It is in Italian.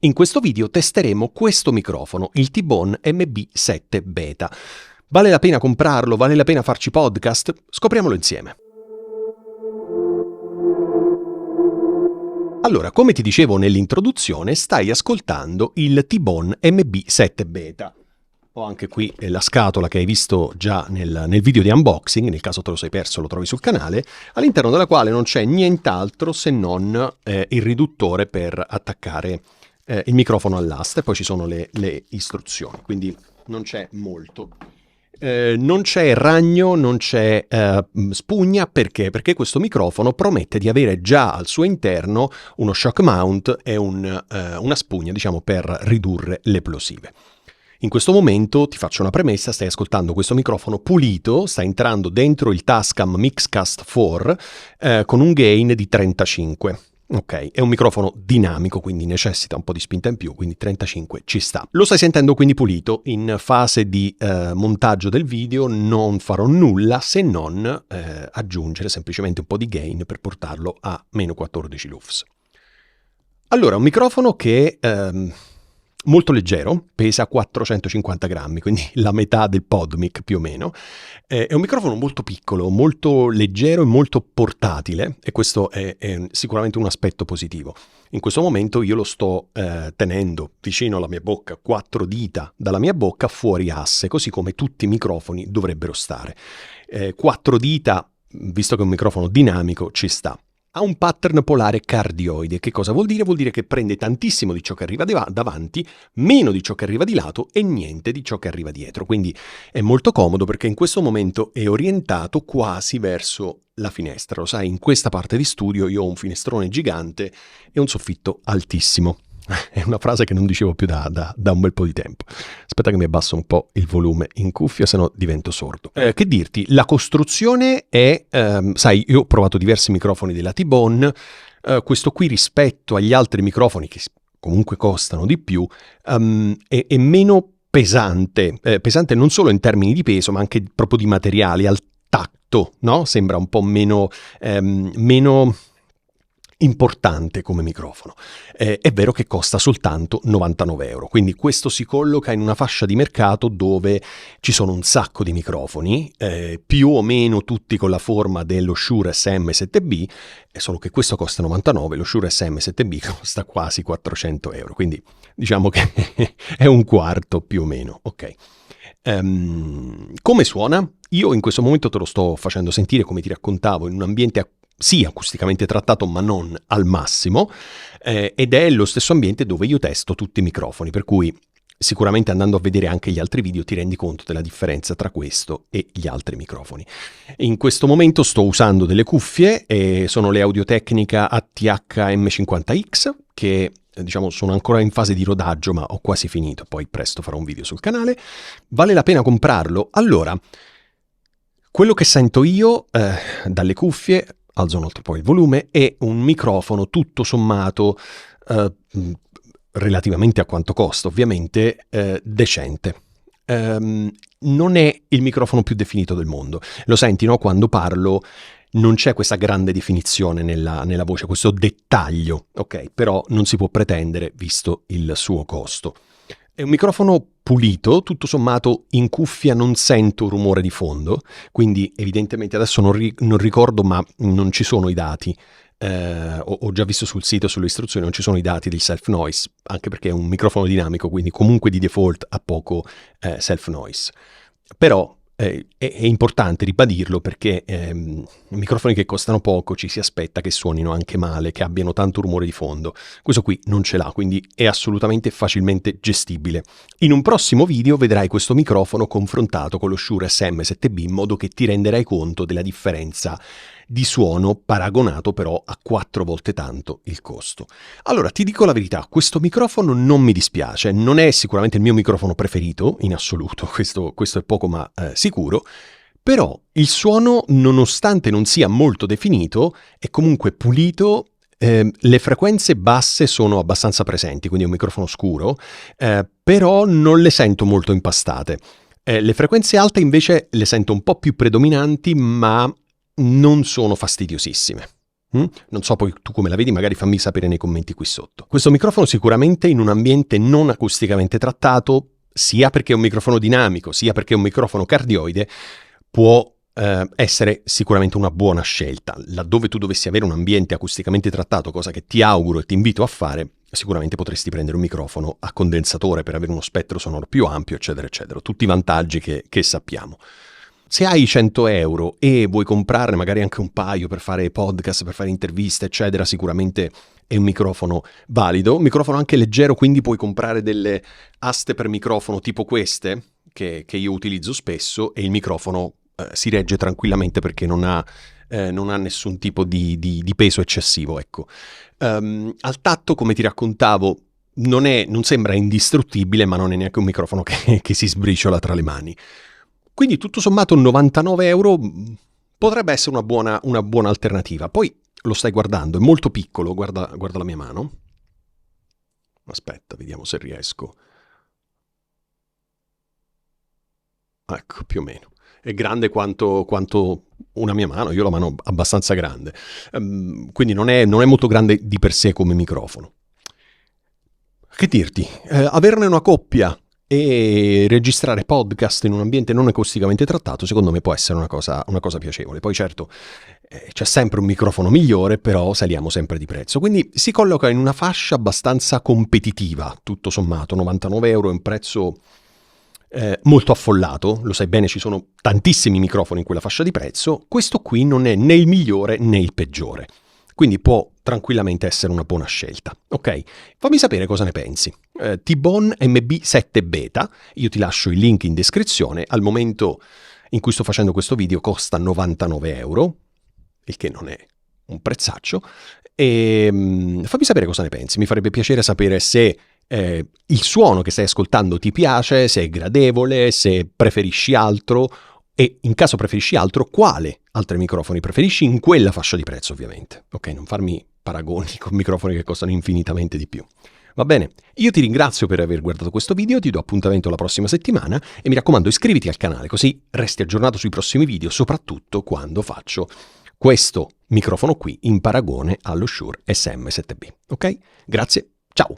In questo video testeremo questo microfono, il T-Bone MB7 Beta. Vale la pena comprarlo? Vale la pena farci podcast? Scopriamolo insieme. Allora, come ti dicevo nell'introduzione, stai ascoltando il T-Bone MB7 Beta. Ho anche qui la scatola che hai visto già nel video di unboxing, nel caso te lo sei perso lo trovi sul canale, all'interno della quale non c'è nient'altro se non il riduttore per attaccare il microfono all'asta, e poi ci sono le istruzioni, quindi non c'è molto. Non c'è ragno, non c'è spugna, perché? Perché questo microfono promette di avere già al suo interno uno shock mount e una spugna, diciamo, per ridurre le plosive. In questo momento ti faccio una premessa: stai ascoltando questo microfono pulito, sta entrando dentro il Tascam Mixcast 4 con un gain di 35. Ok, è un microfono dinamico, quindi necessita un po' di spinta in più, quindi 35 ci sta. Lo stai sentendo quindi pulito. In fase di montaggio del video non farò nulla se non aggiungere semplicemente un po' di gain per portarlo a meno 14 lufs. Allora, un microfono che molto leggero, pesa 450 grammi, quindi la metà del PodMic più o meno. È un microfono molto piccolo, molto leggero e molto portatile, e questo è sicuramente un aspetto positivo. In questo momento io lo sto tenendo vicino alla mia bocca, 4 dita dalla mia bocca, fuori asse, così come tutti i microfoni dovrebbero stare. 4 dita, visto che è un microfono dinamico, ci sta. Ha un pattern polare cardioide. Che cosa vuol dire? Vuol dire che prende tantissimo di ciò che arriva davanti, meno di ciò che arriva di lato e niente di ciò che arriva dietro. Quindi è molto comodo perché in questo momento è orientato quasi verso la finestra. Lo sai, in questa parte di studio io ho un finestrone gigante e un soffitto altissimo. È una frase che non dicevo più da un bel po' di tempo. Aspetta che mi abbasso un po' il volume in cuffia, se no divento sordo. Che dirti, la costruzione è, sai, io ho provato diversi microfoni della T-Bone, questo qui rispetto agli altri microfoni che comunque costano di più, è meno pesante, pesante non solo in termini di peso, ma anche proprio di materiali, al tatto, no? Sembra un po' meno importante come microfono. È vero che costa soltanto 99 euro, quindi questo si colloca in una fascia di mercato dove ci sono un sacco di microfoni, più o meno tutti con la forma dello Shure SM7B, solo che questo costa 99, lo Shure SM7B costa quasi 400 euro, quindi diciamo che è un quarto più o meno, ok. Come suona? Io in questo momento te lo sto facendo sentire, come ti raccontavo, in un ambiente sì, acusticamente trattato, ma non al massimo, ed è lo stesso ambiente dove io testo tutti i microfoni, per cui sicuramente andando a vedere anche gli altri video ti rendi conto della differenza tra questo e gli altri microfoni. In questo momento sto usando delle cuffie, sono le Audio-Technica ATH M50X, che diciamo sono ancora in fase di rodaggio, ma ho quasi finito, poi presto farò un video sul canale. Vale la pena comprarlo? Allora, quello che sento io dalle cuffie, alzo un altro po' il volume, è un microfono tutto sommato, relativamente a quanto costa ovviamente, decente. Non è il microfono più definito del mondo, lo senti, no? Quando parlo non c'è questa grande definizione nella voce, questo dettaglio, ok? Però non si può pretendere visto il suo costo. È un microfono pulito, tutto sommato in cuffia non sento rumore di fondo, quindi evidentemente adesso non ricordo, ma non ci sono i dati, ho già visto sul sito, sulle istruzioni, non ci sono i dati del self noise, anche perché è un microfono dinamico, quindi comunque di default ha poco self noise. Però è importante ribadirlo perché microfoni che costano poco ci si aspetta che suonino anche male, che abbiano tanto rumore di fondo. Questo qui non ce l'ha, quindi è assolutamente facilmente gestibile. In un prossimo video vedrai questo microfono confrontato con lo Shure SM7B in modo che ti renderai conto della differenza di suono, paragonato però a 4 volte tanto il costo. Allora, ti dico la verità, questo microfono non mi dispiace, non è sicuramente il mio microfono preferito in assoluto, questo è poco ma sicuro, però il suono, nonostante non sia molto definito, è comunque pulito. Le frequenze basse sono abbastanza presenti, quindi è un microfono scuro, però non le sento molto impastate. Le frequenze alte invece le sento un po' più predominanti, ma non sono fastidiosissime. Non so poi tu come la vedi, magari fammi sapere nei commenti qui sotto. Questo microfono sicuramente in un ambiente non acusticamente trattato, sia perché è un microfono dinamico, sia perché è un microfono cardioide, può essere sicuramente una buona scelta. Laddove tu dovessi avere un ambiente acusticamente trattato, cosa che ti auguro e ti invito a fare, sicuramente potresti prendere un microfono a condensatore per avere uno spettro sonoro più ampio, eccetera, eccetera. Tutti i vantaggi che sappiamo. Se hai 100 euro e vuoi comprarne magari anche un paio per fare podcast, per fare interviste, eccetera, sicuramente è un microfono valido. Un microfono anche leggero, quindi puoi comprare delle aste per microfono tipo queste, che io utilizzo spesso, e il microfono si regge tranquillamente perché non ha nessun tipo di peso eccessivo, ecco. Al tatto, come ti raccontavo, non sembra indistruttibile, ma non è neanche un microfono che si sbriciola tra le mani. Quindi tutto sommato 99 euro potrebbe essere una buona alternativa. Poi lo stai guardando, è molto piccolo, guarda la mia mano. Aspetta, vediamo se riesco. Ecco, più o meno. È grande quanto una mia mano, io ho la mano abbastanza grande. Quindi non è molto grande di per sé come microfono. Che dirti? Averne una coppia e registrare podcast in un ambiente non acusticamente trattato, secondo me può essere una cosa piacevole. Poi certo, c'è sempre un microfono migliore, però saliamo sempre di prezzo. Quindi si colloca in una fascia abbastanza competitiva, tutto sommato. 99 euro è un prezzo molto affollato, lo sai bene, ci sono tantissimi microfoni in quella fascia di prezzo. Questo qui non è né il migliore né il peggiore. Quindi può tranquillamente essere una buona scelta. Ok? Fammi sapere cosa ne pensi. T-Bone MB7 Beta, io ti lascio il link in descrizione. Al momento in cui sto facendo questo video costa 99 euro, il che non è un prezzaccio. E fammi sapere cosa ne pensi. Mi farebbe piacere sapere se il suono che stai ascoltando ti piace, se è gradevole, se preferisci altro. E in caso preferisci altro, quale altri microfoni preferisci in quella fascia di prezzo, ovviamente. Ok, non farmi paragoni con microfoni che costano infinitamente di più. Va bene, io ti ringrazio per aver guardato questo video, ti do appuntamento la prossima settimana e mi raccomando iscriviti al canale così resti aggiornato sui prossimi video, soprattutto quando faccio questo microfono qui in paragone allo Shure SM7B. Ok? Grazie, ciao!